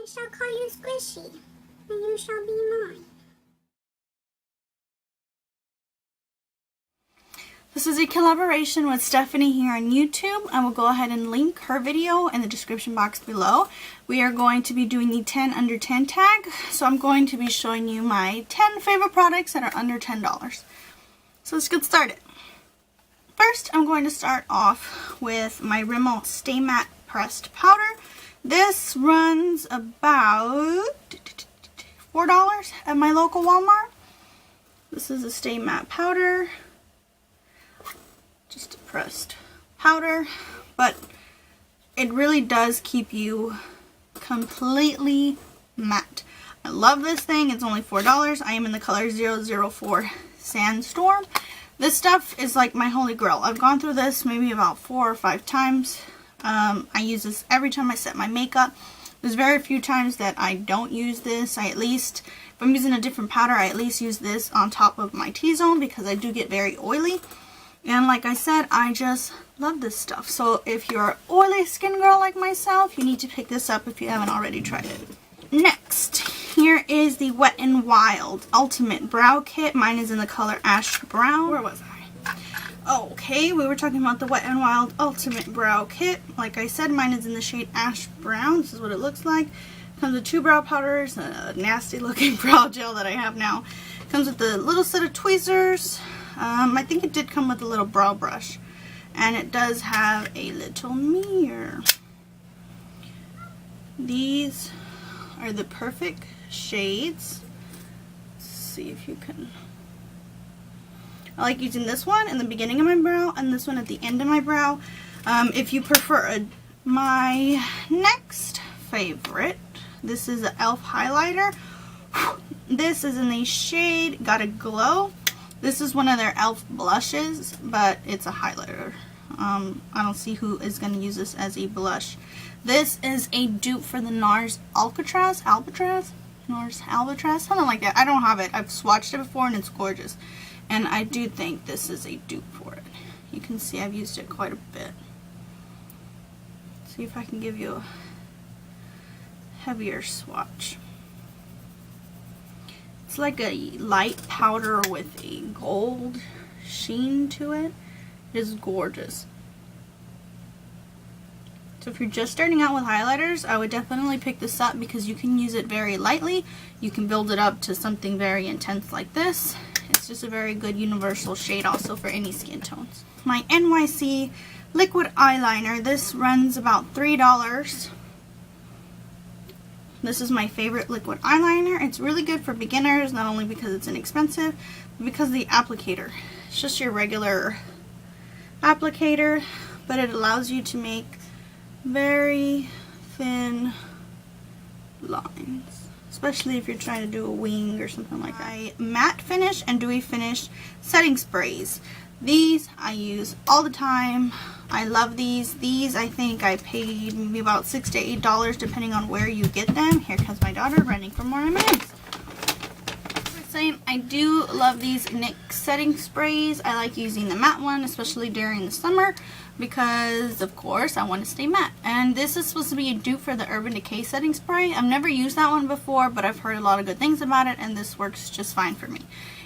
I shall call you Squishy, and you shall be mine. This is a collaboration with Stephanie here on YouTube. I will go ahead and link her video in the description box below. We are going to be doing the 10 under 10 tag, so I'm going to be showing you my 10 favorite products that are under $10. So let's get started. First, I'm going to start off with my Rimmel Stay Matte Pressed Powder. This runs about $4 at my local Walmart. This is a Stay Matte powder. Just a pressed powder, but it really does keep you completely matte. I love this thing. It's only $4. I am in the color 004 Sandstorm. This stuff is like my holy grail. I've gone through this maybe about 4 or 5 times. I use this every time I set my makeup. There's very few times that I don't use this. If I'm using a different powder, I at least use this on top of my T-zone because I do get very oily. And like I said, I just love this stuff. So if you're an oily skin girl like myself, you need to pick this up if you haven't already tried it. Next, here is the Wet n Wild Ultimate Brow Kit. Mine is in the color Ash Brown. Where was I? Okay, we were talking about the Wet n Wild Ultimate Brow Kit. Like I said, mine is in the shade Ash Brown. This is what it looks like. Comes with 2 brow powders, a nasty looking brow gel that I have now. Comes with a little set of tweezers. I think it did come with a little brow brush, and it does have a little mirror. These are the perfect shades. Let's see if you can. I like using this one in the beginning of my brow and this one at the end of my brow. If you prefer my next favorite, this is the e.l.f. highlighter. This is in the shade Gotta Glow. This is one of their e.l.f. blushes, but it's a highlighter. I don't see who is going to use this as a blush. This is a dupe for the NARS Alcatraz? NARS Alcatraz? Something like that. I don't have it. I've swatched it before and it's gorgeous. And I do think this is a dupe for it. You can see I've used it quite a bit. See if I can give you a heavier swatch. It's like a light powder with a gold sheen to it. It is gorgeous. So if you're just starting out with highlighters, I would definitely pick this up because you can use it very lightly. You can build it up to something very intense like this. It's just a very good universal shade also for any skin tones. My NYC Liquid Eyeliner. This runs about $3. This is my favorite liquid eyeliner. It's really good for beginners, not only because it's inexpensive, but because of the applicator. It's just your regular applicator, but it allows you to make very thin lines, especially if you're trying to do a wing or something like that. My matte finish and dewy finish setting sprays. These I use all the time. I love these. These I think I paid maybe about $6 to $8 depending on where you get them. Here comes my daughter running for more M&Ms. I do love these NYX Setting Sprays. I like using the matte one, especially during the summer, because of course I want to stay matte. And this is supposed to be a dupe for the Urban Decay Setting Spray. I've never used that one before, but I've heard a lot of good things about it, and this works just fine for me.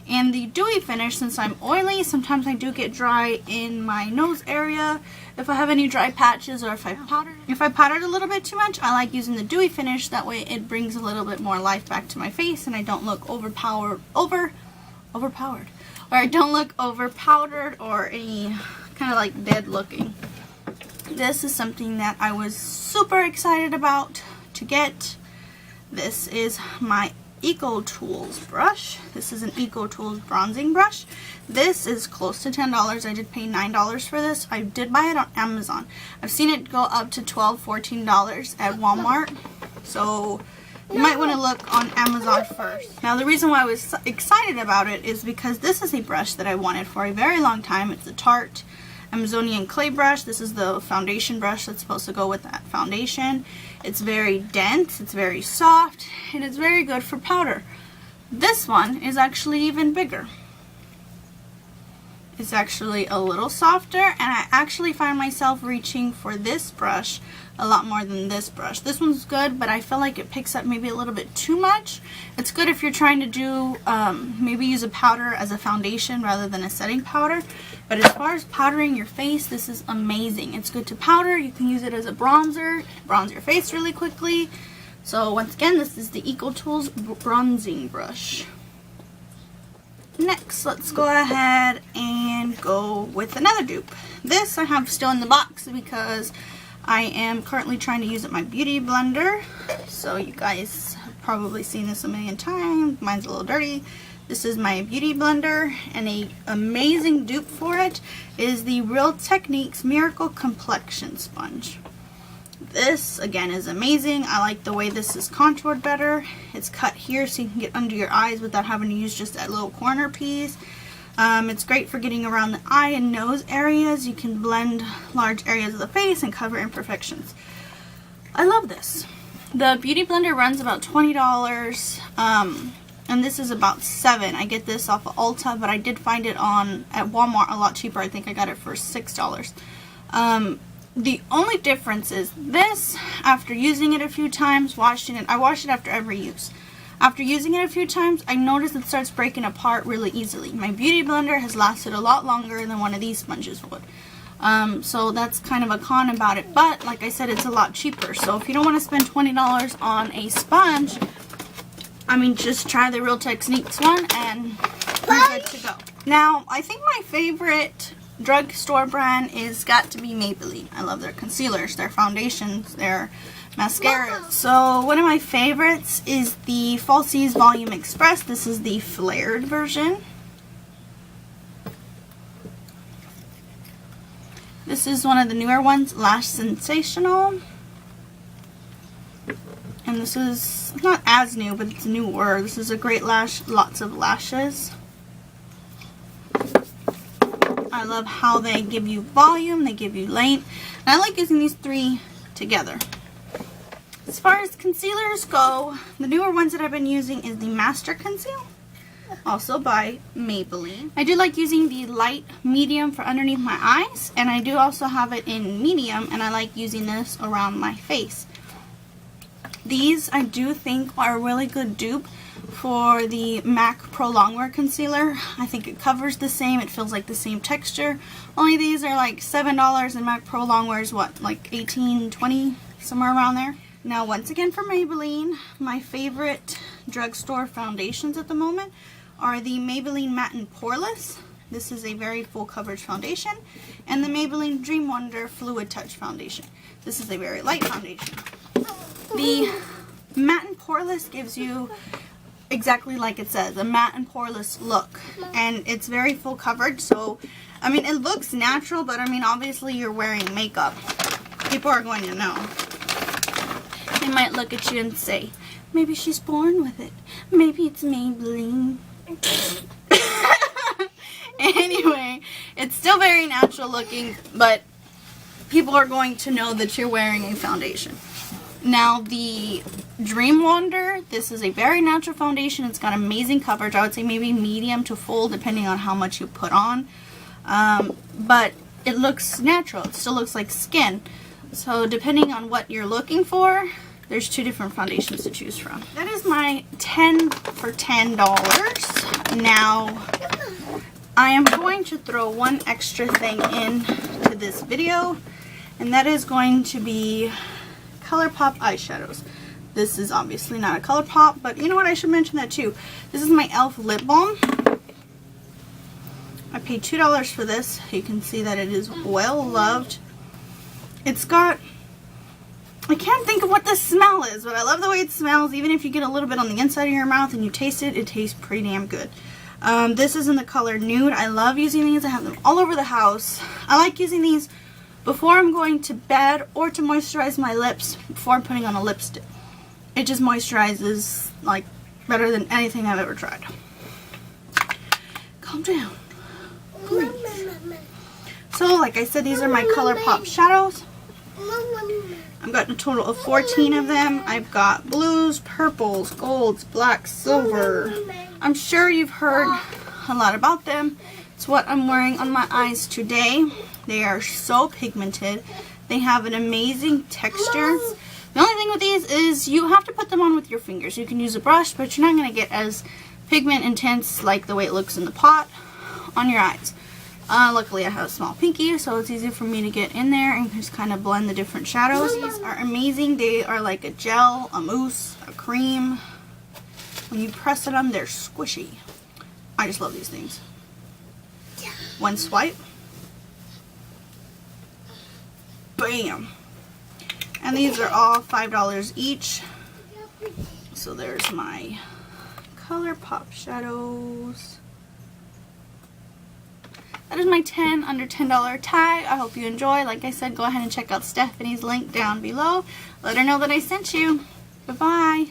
And the dewy finish, since I'm oily, sometimes I do get dry in my nose area. If I have any dry patches or if I powdered a little bit too much, I like using the dewy finish. That way it brings a little bit more life back to my face and I don't look overpowered, or I don't look overpowdered or any kind of like dead looking. This is something that I was super excited about to get. This is my EcoTools brush. This is an EcoTools bronzing brush. This is close to $10. I did pay $9 for this. I did buy it on Amazon. I've seen it go up to $12, $14 at Walmart. So you might want to look on Amazon first. Now the reason why I was excited about it is because this is a brush that I wanted for a very long time. It's a Tarte Amazonian clay brush. This is the foundation brush that's supposed to go with that foundation. It's very dense, it's very soft, and it's very good for powder. This one is actually even bigger. is actually a little softer, and I actually find myself reaching for this brush a lot more than this brush. This one's good, but I feel like it picks up maybe a little bit too much. It's good if you're trying to do, maybe use a powder as a foundation rather than a setting powder. But as far as powdering your face, this is amazing. It's good to powder. You can use it as a bronzer, bronze your face really quickly. So once again, this is the EcoTools bronzing brush. Next, let's go ahead and go with another dupe. This I have still in the box because I am currently trying to use my beauty blender. So you guys have probably seen this a million times. Mine's a little dirty. This is my beauty blender, and an amazing dupe for it is the Real Techniques Miracle Complexion Sponge. This, again, is amazing. I like the way this is contoured better. It's cut here so you can get under your eyes without having to use just that little corner piece. It's great for getting around the eye and nose areas. You can blend large areas of the face and cover imperfections. I love this. The beauty blender runs about $20, and this is about $7. I get this off of Ulta, but I did find it at Walmart a lot cheaper. I think I got it for $6. The only difference is this, after using it a few times, I wash it after every use. After using it a few times, I noticed it starts breaking apart really easily. My beauty blender has lasted a lot longer than one of these sponges would. So that's kind of a con about it. But like I said, it's a lot cheaper. So if you don't want to spend $20 on a sponge, I mean, just try the Real Techniques one and you're good to go. Now, I think my favorite drugstore brand is got to be Maybelline. I love their concealers, their foundations, their mascaras. So one of my favorites is the Falsies Volume Express. This is the flared version. This is one of the newer ones, Lash Sensational. And this is not as new, but it's newer. This is a great lash, lots of lashes. I love how they give you volume, they give you length, and I like using these three together. As far as concealers go, the newer ones that I've been using is the Master Conceal, also by Maybelline. I do like using the light medium for underneath my eyes, and I do also have it in medium, and I like using this around my face. These I do think are a really good dupe for the MAC Pro Longwear Concealer. I think it covers the same, it feels like the same texture. Only these are like $7 and MAC Pro Longwear is what, like $18, $20, somewhere around there. Now once again for Maybelline, my favorite drugstore foundations at the moment are the Maybelline Matte and Poreless. This is a very full coverage foundation. And the Maybelline Dream Wonder Fluid Touch Foundation. This is a very light foundation. The Matte and Poreless gives you exactly like it says, a matte and poreless look, and it's very full coverage. So I mean, it looks natural, but I mean, obviously you're wearing makeup. People are going to know. They might look at you and say, maybe she's born with it, maybe it's Maybelline. Anyway, it's still very natural looking, but people are going to know that you're wearing a foundation. Now the Dream Wonder, this is a very natural foundation. It's got amazing coverage. I would say maybe medium to full depending on how much you put on. But it looks natural. It still looks like skin. So depending on what you're looking for, there's two different foundations to choose from. That is my 10 for $10. Now I am going to throw one extra thing into this video, and that is going to be ColourPop eyeshadows. This is obviously not a ColourPop, but you know what, I should mention that too. This is my e.l.f. Lip Balm. I paid $2 for this. You can see that it is well loved. It's got, I can't think of what the smell is, but I love the way it smells. Even if you get a little bit on the inside of your mouth and you taste it, it tastes pretty damn good. This is in the color Nude. I love using these. I have them all over the house. I like using these before I'm going to bed or to moisturize my lips before I'm putting on a lipstick. It just moisturizes like better than anything I've ever tried. Calm down, please. So like I said, these are my ColourPop shadows. I've got a total of 14 of them. I've got blues, purples, golds, blacks, silver. I'm sure you've heard a lot about them. It's what I'm wearing on my eyes today. They are so pigmented. They have an amazing texture. The only thing with these is you have to put them on with your fingers. You can use a brush, but you're not going to get as pigment intense like the way it looks in the pot on your eyes. Luckily I have a small pinky, so it's easy for me to get in there and just kind of blend the different shadows. These are amazing. They are like a gel, a mousse, a cream. When you press it on, they're squishy. I just love these things. One swipe. Bam! And these are all $5 each. So there's my Color Pop shadows. That is my 10 under $10 tag. I hope you enjoy. Like I said, go ahead and check out Stephanie's link down below. Let her know that I sent you. Bye-bye.